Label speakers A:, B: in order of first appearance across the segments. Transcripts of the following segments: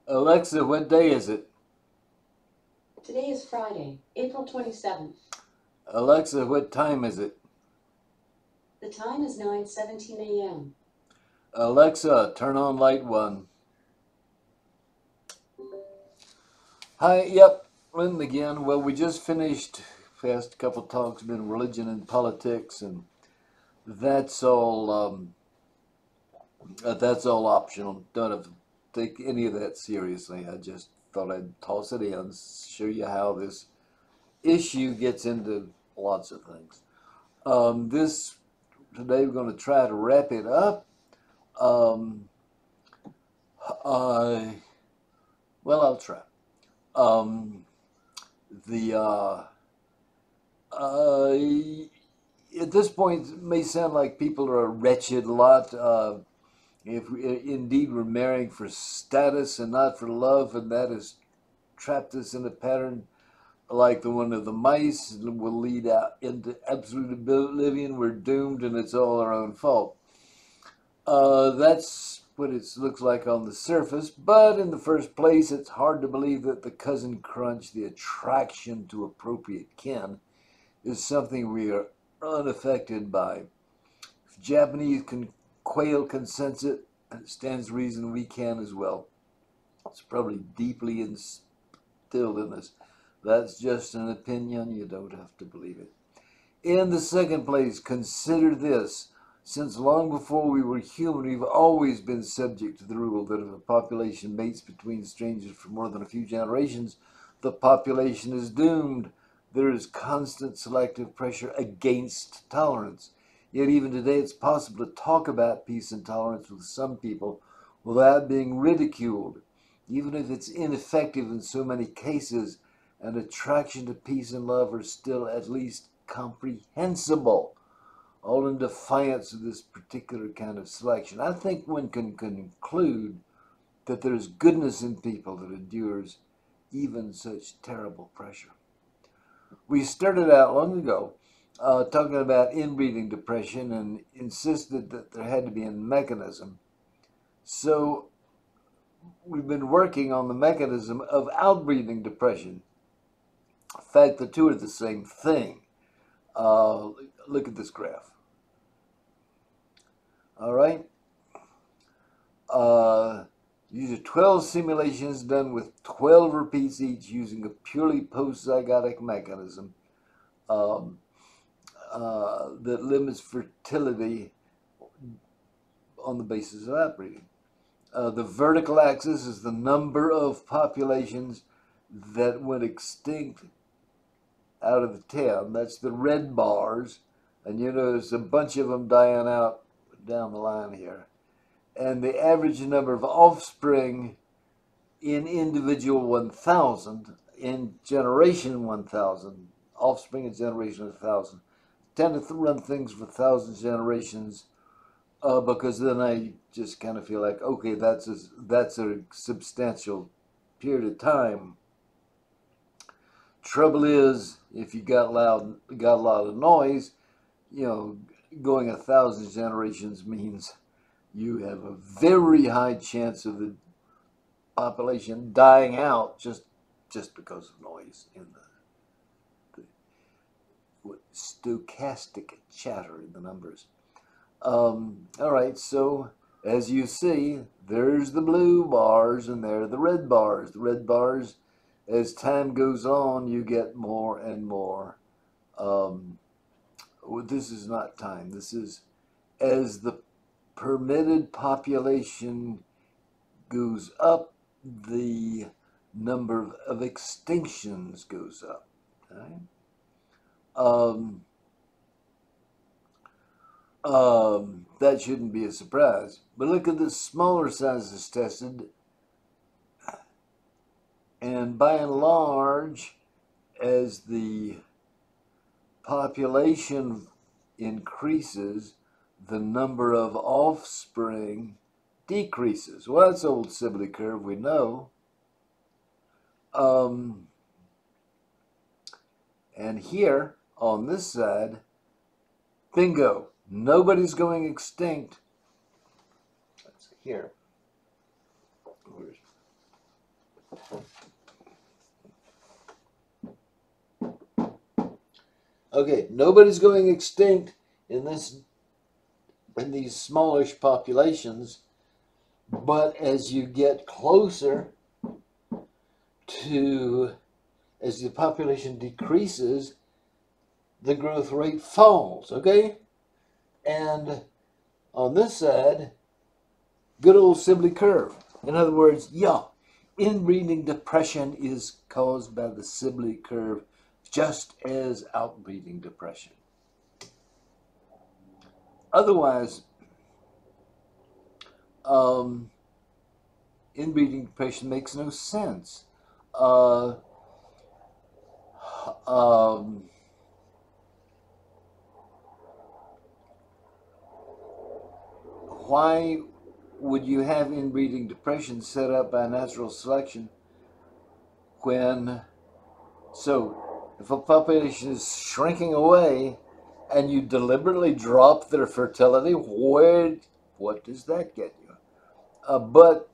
A: Alexa, what day is it?
B: Today is Friday, April 27th.
A: Alexa, what time is it?
B: The time is 9:17 a.m.
A: Alexa, turn on light one. Hi, yep, Lynn again. Well, we just finished past couple talks about religion and politics, and that's all. That's all optional. Don't have to take any of that seriously. I just thought I'd toss it in, show you how this issue gets into lots of things. This today we're going to try to wrap it up. Um, uh, well, I'll try. Um, the At this point, it may sound like people are a wretched lot. If we, indeed we're marrying for status and not for love, and that has trapped us in a pattern like the one of the mice, will lead out into absolute oblivion. We're doomed, and it's all our own fault. That's what it looks like on the surface, but in the first place, it's hard to believe that the cousin crunch, the attraction to appropriate kin, is something we are unaffected by. If Japanese quail can sense it, and it stands to reason we can as well. It's probably deeply instilled in us. That's just an opinion. You don't have to believe it. In the second place, consider this. Since long before we were human, we've always been subject to the rule that if a population mates between strangers for more than a few generations, the population is doomed. There is constant selective pressure against tolerance. Yet even today it's possible to talk about peace and tolerance with some people without being ridiculed. Even if it's ineffective in so many cases, an attraction to peace and love are still at least comprehensible, all in defiance of this particular kind of selection. I think one can conclude that there's goodness in people that endures even such terrible pressure. We started out long ago talking about inbreeding depression and insisted that there had to be a mechanism. So we've been working on the mechanism of outbreeding depression. In fact, the two are the same thing. Look at this graph. All right. These are 12 simulations done with 12 repeats each using a purely post-zygotic mechanism that limits fertility on the basis of outbreeding. The vertical axis is the number of populations that went extinct out of the 10. That's the red bars. And you know, there's a bunch of them dying out down the line here. And the average number of offspring in individual 1,000, in generation 1,000, offspring in generation 1,000, tend to run things for 1,000 generations because then I just kind of feel like, okay, that's a substantial period of time. Trouble is, if you got a lot of noise, you know, going 1,000 generations means you have a very high chance of the population dying out just because of noise in the stochastic chatter in the numbers. All right, so as you see, there's the blue bars and there are the red bars. The red bars, as time goes on, you get more and more. This is not time. This is as the permitted population goes up, the number of extinctions goes up. Right? That shouldn't be a surprise. But look at the smaller sizes tested, and by and large, as the population increases, the number of offspring decreases. Well, that's old Sibley curve, we know. And here, on this side, bingo, nobody's going extinct. That's here. Okay, nobody's going extinct in these smallish populations, but as you get closer to, as the population decreases, the growth rate falls, okay? And on this side, good old Sibley curve. In other words, yeah, inbreeding depression is caused by the Sibley curve, just as outbreeding depression. Otherwise, inbreeding depression makes no sense. Uh, um, why would you have inbreeding depression set up by natural selection when, so if a population is shrinking away and you deliberately drop their fertility, what does that get you? But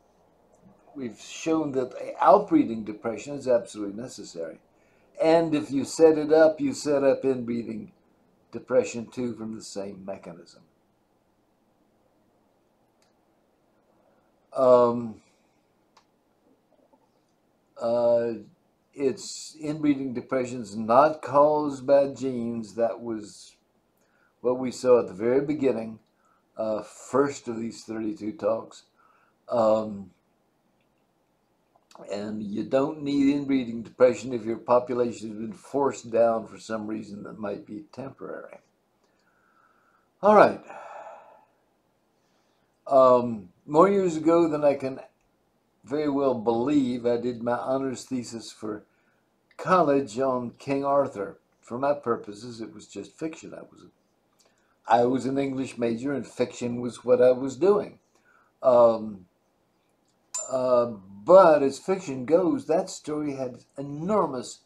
A: we've shown that outbreeding depression is absolutely necessary. And if you set it up, you set up inbreeding depression too from the same mechanism. It's inbreeding depression is not caused by genes. That was what we saw at the very beginning, first of these 32 talks. And you don't need inbreeding depression if your population has been forced down for some reason that might be temporary. All right. More years ago than I can very well believe, I did my honors thesis for college on King Arthur. For my purposes, it was just fiction. I was an English major, and fiction was what I was doing. But as fiction goes, that story had enormous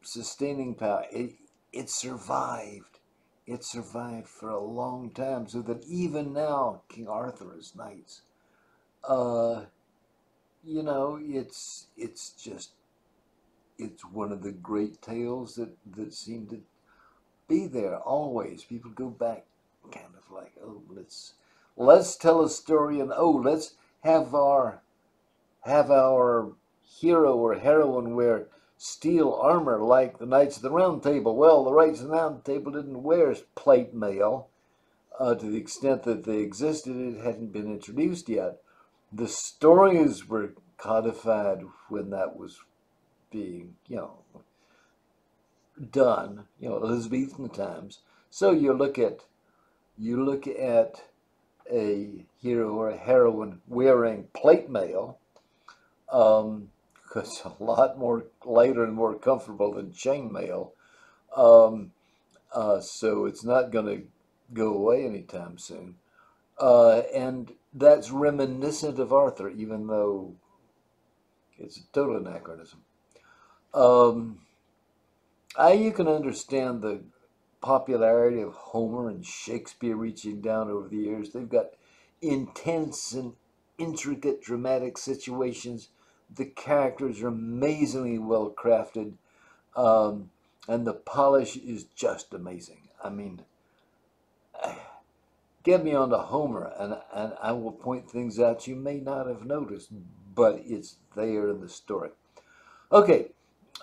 A: sustaining power. It survived. It survived for a long time, so that even now, King Arthur's knights, it's one of the great tales that seem to be there always. People go back, kind of like, oh, let's tell a story, and oh, let's have our hero or heroine wear steel armor like the Knights of the Round Table. Well, the Knights of the Round Table didn't wear plate mail to the extent that they existed. It hadn't been introduced yet. The stories were codified when that was being, done, Elizabethan times. So you look at a hero or a heroine wearing plate mail, because it's a lot more lighter and more comfortable than chainmail. So it's not going to go away anytime soon. And that's reminiscent of Arthur, even though it's a total anachronism. You can understand the popularity of Homer and Shakespeare reaching down over the years. They've got intense and intricate dramatic situations. The characters are amazingly well crafted, and the polish is just amazing. I mean, get me onto Homer, and I will point things out you may not have noticed, but it's there in the story. Okay,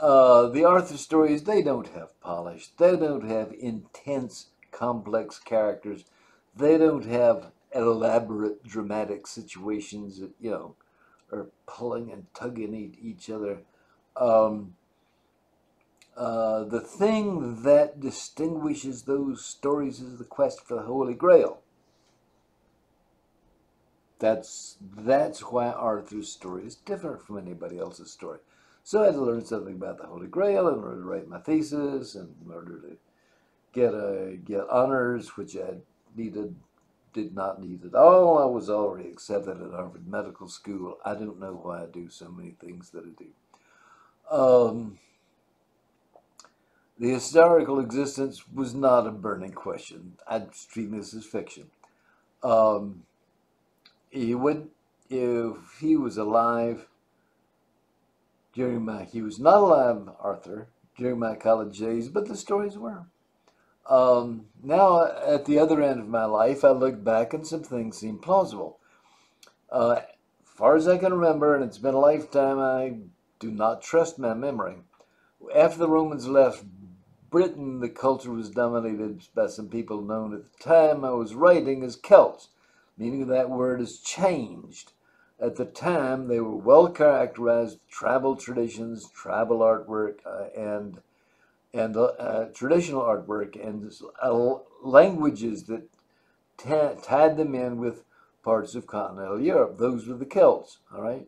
A: the Arthur stories, they don't have polish. They don't have intense, complex characters. They don't have elaborate, dramatic situations that, are pulling and tugging at each other. The thing that distinguishes those stories is the quest for the Holy Grail. That's why Arthur's story is different from anybody else's story. So I had to learn something about the Holy Grail in order to write my thesis, and in order to get honors, which I did not need at all. I was already accepted at Harvard Medical School. I don't know why I do so many things that I do. The historical existence was not a burning question. I'd treat this as fiction. He would, if he was alive, he was not alive, Arthur, during my college days, but the stories were. Now, at the other end of my life, I look back and some things seem plausible. As far as I can remember, and it's been a lifetime, I do not trust my memory. After the Romans left Britain, the culture was dominated by some people known at the time I was writing as Celts, meaning that word has changed. At the time, they were well characterized tribal traditions, tribal artwork, and traditional artwork, and languages that tied them in with parts of continental Europe. Those were the Celts, all right?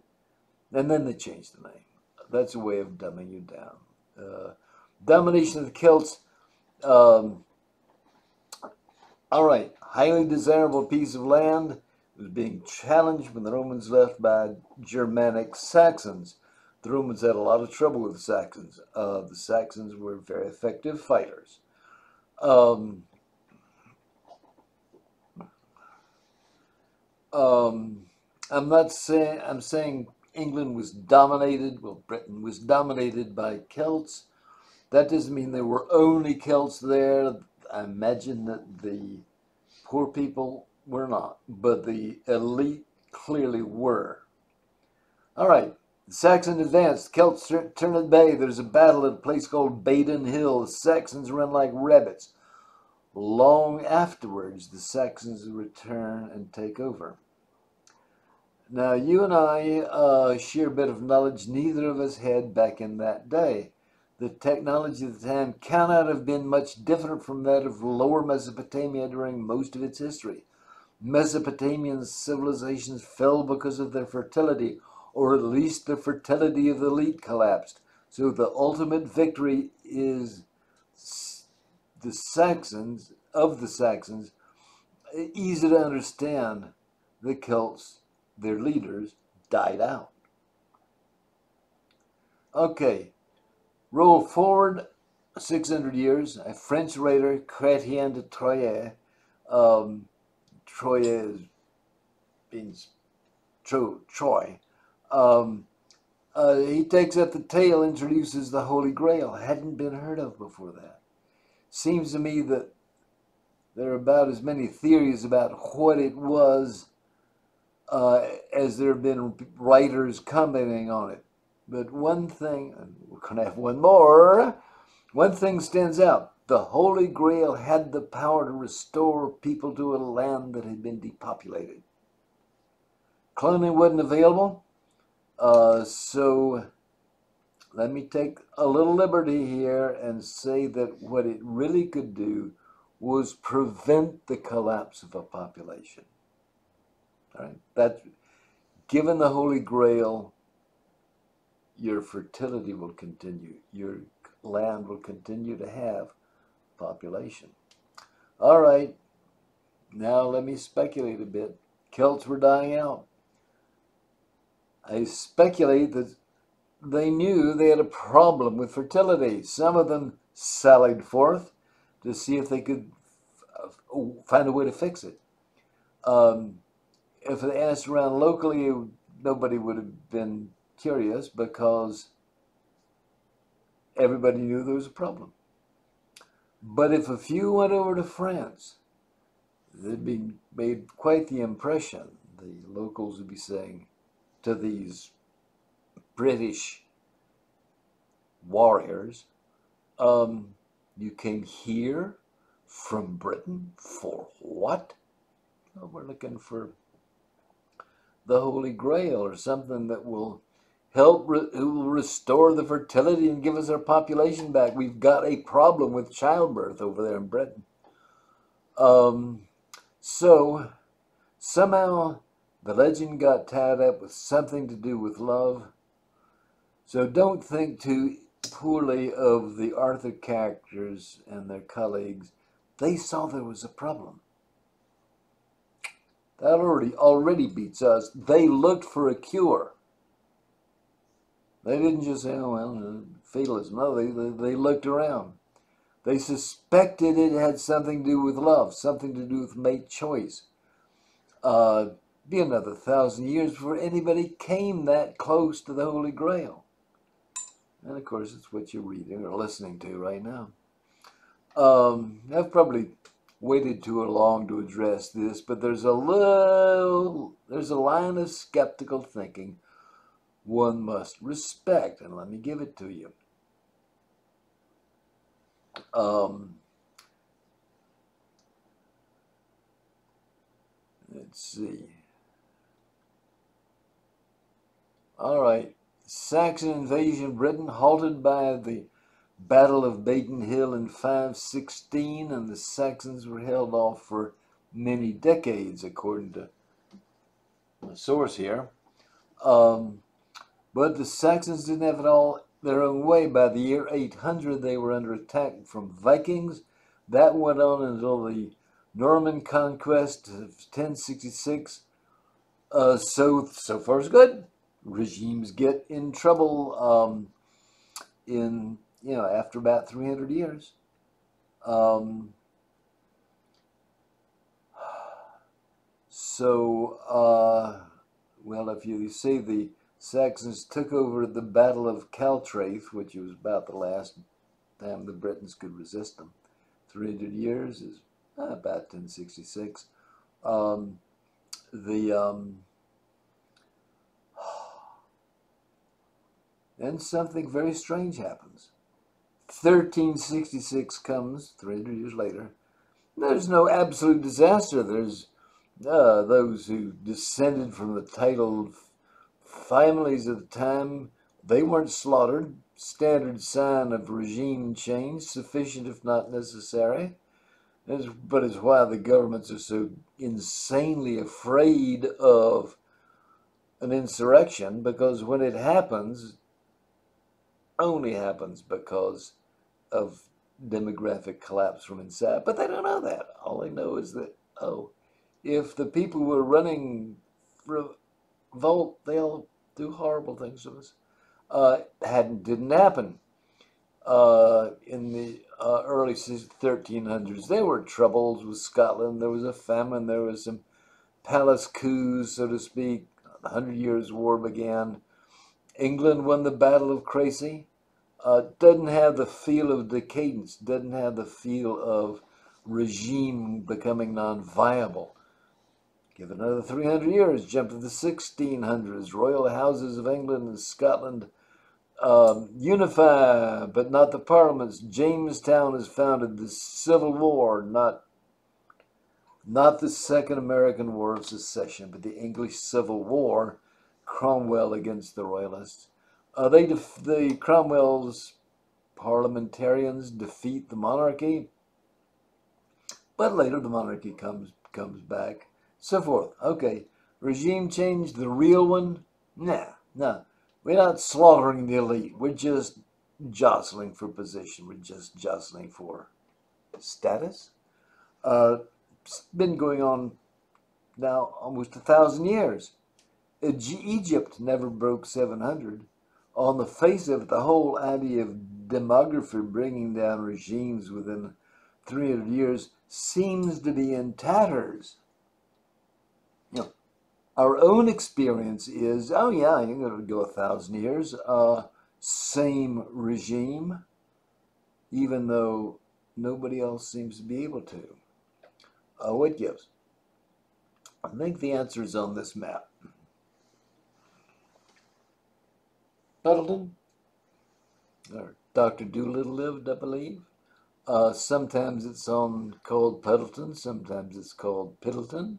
A: And then they changed the name. That's a way of dumbing you down. Domination of the Celts. All right, highly desirable piece of land was being challenged when the Romans left by Germanic Saxons. The Romans had a lot of trouble with the Saxons. The Saxons were very effective fighters. I'm not saying, I'm saying England was dominated, well, Britain was dominated by Celts. That doesn't mean there were only Celts there. I imagine that the poor people were not, but the elite clearly were. All right, the Saxon advanced. The Celts turn at bay. There's a battle at a place called Baden Hill. The Saxons run like rabbits. Long afterwards, the Saxons return and take over. Now, you and I share a bit of knowledge neither of us had back in that day. The technology of the time cannot have been much different from that of Lower Mesopotamia during most of its history. Mesopotamian civilizations fell because of their fertility, or at least the fertility of the elite collapsed. So the ultimate victory is the Saxons, easy to understand. The Celts, their leaders, died out. Okay, roll forward 600 years. A French writer, Chrétien de Troyes, Troyes means Troy. He takes up the tale, introduces the Holy Grail. Hadn't been heard of before that. Seems to me that there are about as many theories about what it was as there have been writers commenting on it. But one thing, and we're going to have one more, one thing stands out. The Holy Grail had the power to restore people to a land that had been depopulated. Cloning wasn't available, so let me take a little liberty here and say that what it really could do was prevent the collapse of a population. All right, that given the Holy Grail, your fertility will continue. Your land will continue to have population. All right, now let me speculate a bit. Celts were dying out. I speculate that they knew they had a problem with fertility. Some of them sallied forth to see if they could find a way to fix it. If they asked around locally, nobody would have been curious because everybody knew there was a problem. But if a few went over to France, they'd be made quite the impression. The locals would be saying to these British warriors, you came here from Britain for what? Well, we're looking for the Holy Grail or something that will help who will restore the fertility and give us our population back. We've got a problem with childbirth over there in Britain. So somehow the legend got tied up with something to do with love. So don't think too poorly of the Arthur characters and their colleagues. They saw there was a problem. That already beats us. They looked for a cure. They didn't just say, oh, well, fatalism. No, they looked around. They suspected it had something to do with love, something to do with mate choice. Be another 1,000 years before anybody came that close to the Holy Grail. And of course, it's what you're reading or listening to right now. I've probably waited too long to address this, but there's a line of skeptical thinking one must respect, and let me give it to you. Let's see. All right. Saxon invasion of Britain halted by the Battle of Baden Hill in 516, and the Saxons were held off for many decades, according to the source here. But the Saxons didn't have it all their own way. By the year 800, they were under attack from Vikings. That went on until the Norman conquest of 1066. So far so good. Regimes get in trouble after about 300 years. Well, if you say the Saxons took over the Battle of Caltraith, which was about the last time the Britons could resist them. 300 years is about 1066. Then something very strange happens. 1366 comes, 300 years later. There's no absolute disaster. There's those who descended from the titled families at the time. They weren't slaughtered. Standard sign of regime change, sufficient if not necessary. But it's why the governments are so insanely afraid of an insurrection, because when it happens, only happens because of demographic collapse from inside. But they don't know that. All they know is that, if the people who are running revolt, they'll do horrible things to us. Didn't happen in the early 1300s. There were troubles with Scotland. There was a famine. There was some palace coups, so to speak. The 100 Years' War began. England won the Battle of Crecy. Doesn't have the feel of decadence. Doesn't have the feel of regime becoming non-viable. Give it another 300 years. Jump to the 1600s. Royal houses of England and Scotland unify, but not the parliaments. Jamestown is founded. The Civil War, not the Second American War of Secession, but the English Civil War. Cromwell against the Royalists. The Cromwell's parliamentarians defeat the monarchy, but later the monarchy comes back. So forth. Okay, regime change, the real one? Nah. We're not slaughtering the elite. We're just jostling for position. We're just jostling for status. It's been going on now almost 1,000 years. Egypt never broke 700. On the face of it, the whole idea of demography bringing down regimes within 300 years seems to be in tatters. Our own experience is, you're going to go 1,000 years, same regime, even though nobody else seems to be able to. What gives? I think the answer is on this map. Puddleton, or Dr. Doolittle lived, I believe. Sometimes it's called Puddleton, sometimes it's called Piddleton.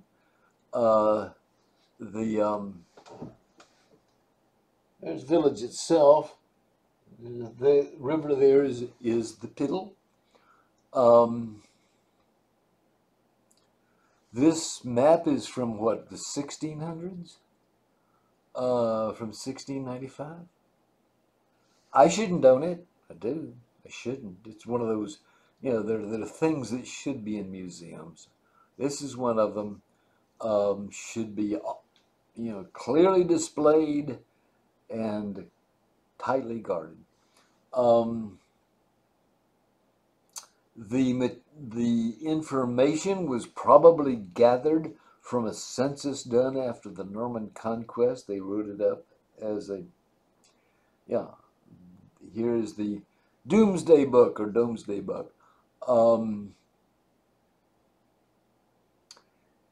A: There's village itself. The river there is the Piddle. This map is from what, the 1600s? From 1695? I shouldn't own it. I do. I shouldn't. It's one of those, there are things that should be in museums. This is one of them. Should be, clearly displayed and tightly guarded. The information was probably gathered from a census done after the Norman conquest. They wrote it up as here is the Doomsday Book or Domesday Book.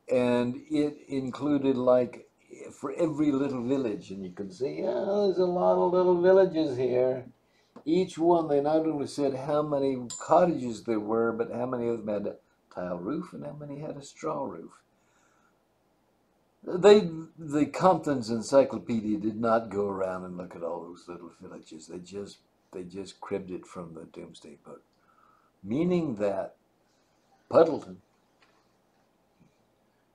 A: And it included, like, for every little village, and you can see, there's a lot of little villages here. Each one, they not only said how many cottages there were, but how many of them had a tile roof and how many had a straw roof. The Compton's Encyclopedia did not go around and look at all those little villages. They just cribbed it from the Doomsday Book, meaning that Puddleton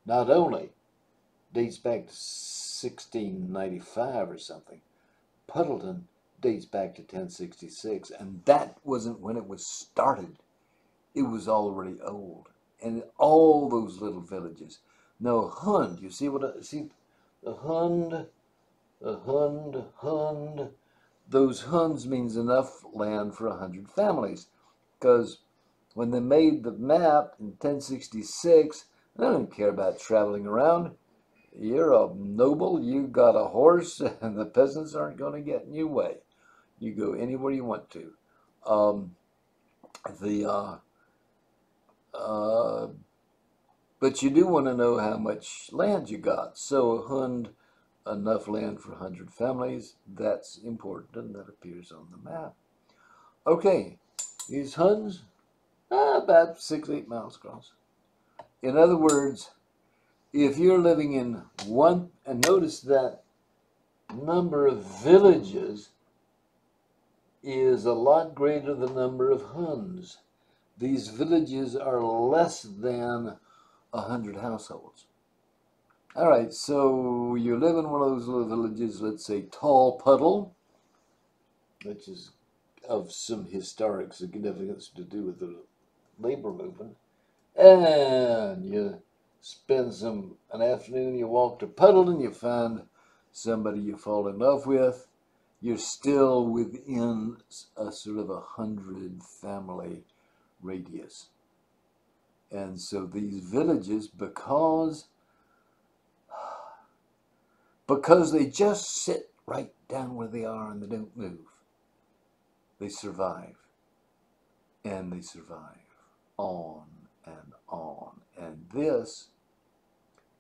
A: not only dates back to 1695 or something, Puddleton dates back to 1066, and that wasn't when it was started. It was already old, and all those little villages. No, Hund, you see see the Hund, Hund. Those Hunds means enough land for 100 families, because when they made the map in 1066, they don't care about traveling around. You're a noble, you got a horse, and the peasants aren't going to get in your way. You go anywhere you want to. But you do want to know how much land you got. So a Hund, enough land for 100 families, that's important, and that appears on the map. Okay, these Huns, about 6-8 miles across. In other words, if you're living in one, and notice that number of villages is a lot greater than the number of Huns. These villages are less than 100 households. All right, so you live in one of those little villages, let's say Tall Puddle, which is of some historic significance to do with the labor movement, and you spend an afternoon, you walk to Puddleton, you find somebody you fall in love with, you're still within a sort of 100 family radius. And so these villages, because they just sit right down where they are and they don't move, they survive. And they survive on and on. And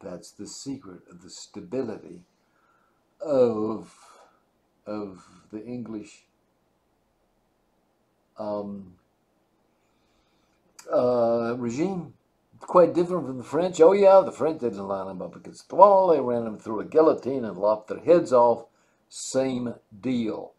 A: that's the secret of the stability of the English regime. It's quite different from the French. Oh yeah, the French didn't line them up against the wall. They ran them through a guillotine and lopped their heads off. Same deal.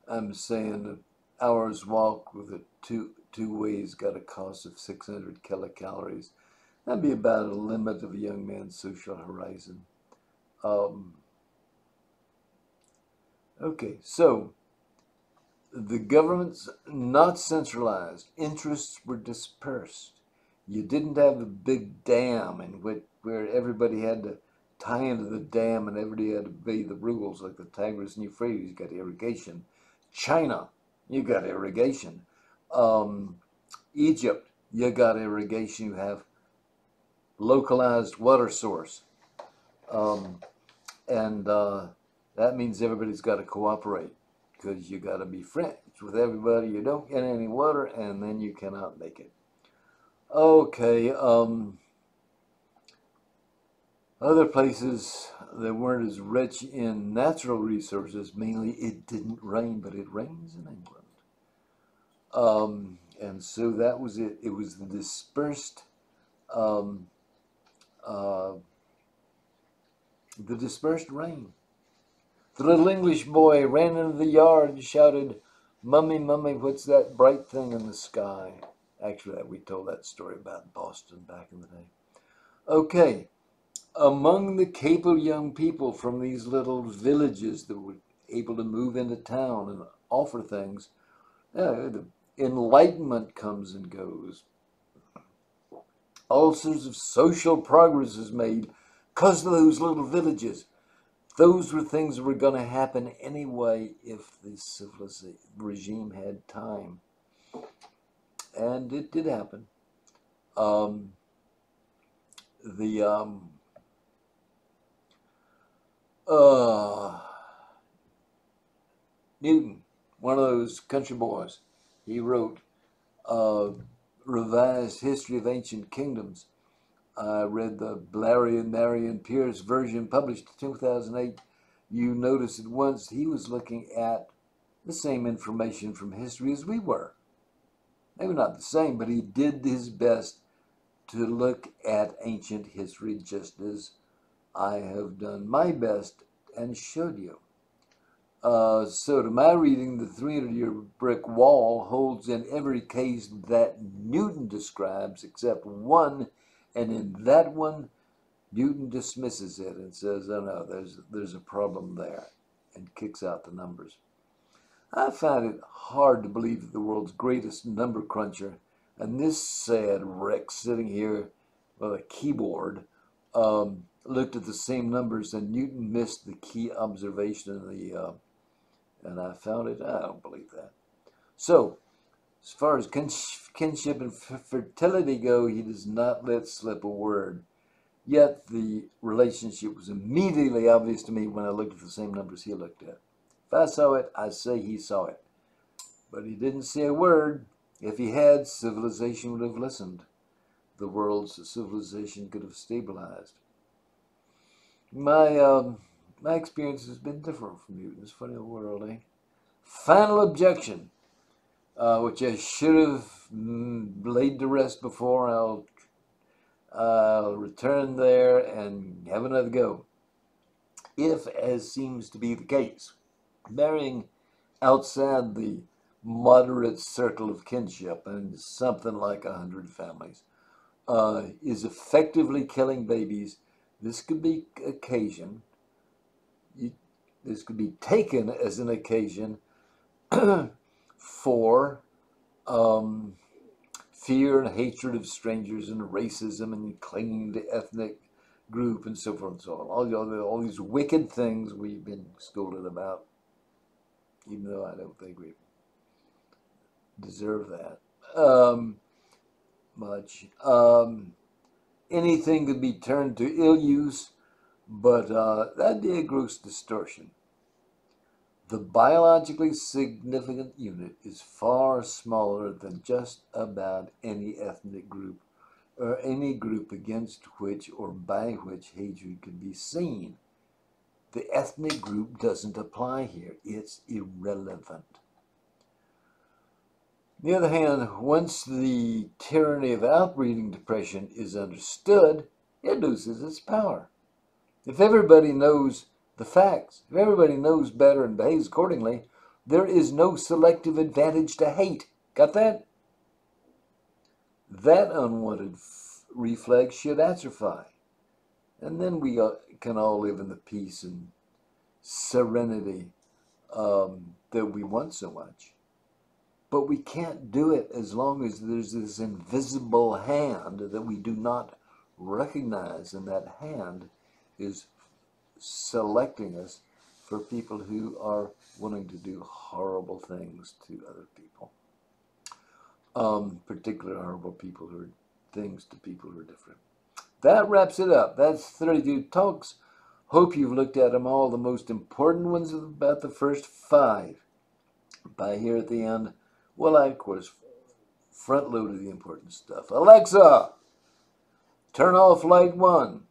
A: I'm saying an hour's walk with a two ways got a cost of 600 kilocalories. That'd be about a limit of a young man's social horizon. Okay, so the government's not centralized. Interests were dispersed. You didn't have a big dam where everybody had to tie into the dam and everybody had to obey the rules, like the Tigris and Euphrates. You got irrigation. China, you got irrigation. Egypt, you got irrigation. You have localized water source. That means everybody's got to cooperate, because you got to be friends with everybody. You don't get any water, and then you cannot make it. Okay, other places that weren't as rich in natural resources, mainly it didn't rain, but it rains in England. And so that was it. It was the dispersed rain. The little English boy ran into the yard and shouted, "Mummy, Mummy, what's that bright thing in the sky?" Actually, we told that story about Boston back in the day. Okay, among the capable young people from these little villages that were able to move into town and offer things, the Enlightenment comes and goes. All sorts of social progress is made because of those little villages. Those were things that were going to happen anyway if the civilization regime had time. And it did happen. the Newton, one of those country boys, he wrote Revised History of Ancient Kingdoms. I read the Marion Pierce version published in 2008. You notice at once he was looking at the same information from history as we were. Maybe not the same, but he did his best to look at ancient history just as I have done my best and showed you. So to my reading, the 300-year brick wall holds in every case that Newton describes except one, and in that one, Newton dismisses it and says, oh no, there's a problem there, and kicks out the numbers. I find it hard to believe that the world's greatest number cruncher, and this sad wreck sitting here with a keyboard, looked at the same numbers, and Newton missed the key observation in the and I found it. I don't believe that. So, as far as kinship and fertility go, he does not let slip a word. Yet the relationship was immediately obvious to me when I looked at the same numbers he looked at. If I saw it, I say he saw it. But he didn't say a word. If he had, civilization would have listened. The world's civilization could have stabilized. My experience has been different from Newton's. Funny old world, eh? Final objection, which I should have laid to rest before. I'll return there and have another go. If, as seems to be the case, marrying outside the moderate circle of kinship, and something like 100 families, is effectively killing babies, this could be taken as an occasion for fear and hatred of strangers and racism and clinging to ethnic group and so forth and so on. All these wicked things we've been scolded about, even though I don't think we deserve that much. Anything could be turned to ill use, but that'd be a gross distortion. The biologically significant unit is far smaller than just about any ethnic group or any group against which or by which hatred can be seen. The ethnic group doesn't apply here. It's irrelevant. On the other hand, once the tyranny of outbreeding depression is understood, it loses its power. If everybody knows the facts, if everybody knows better and behaves accordingly, there is no selective advantage to hate. Got that? That unwanted reflex should atrophy. And then we can all live in the peace and serenity that we want so much. But we can't do it as long as there's this invisible hand that we do not recognize, and that hand is selecting us for people who are wanting to do horrible things to other people. Particularly horrible things to people who are different. That wraps it up. That's 32 talks. Hope you've looked at them all. The most important ones are about the first 5. By here at the end, well, I, of course, front-loaded the important stuff. Alexa, turn off light 1.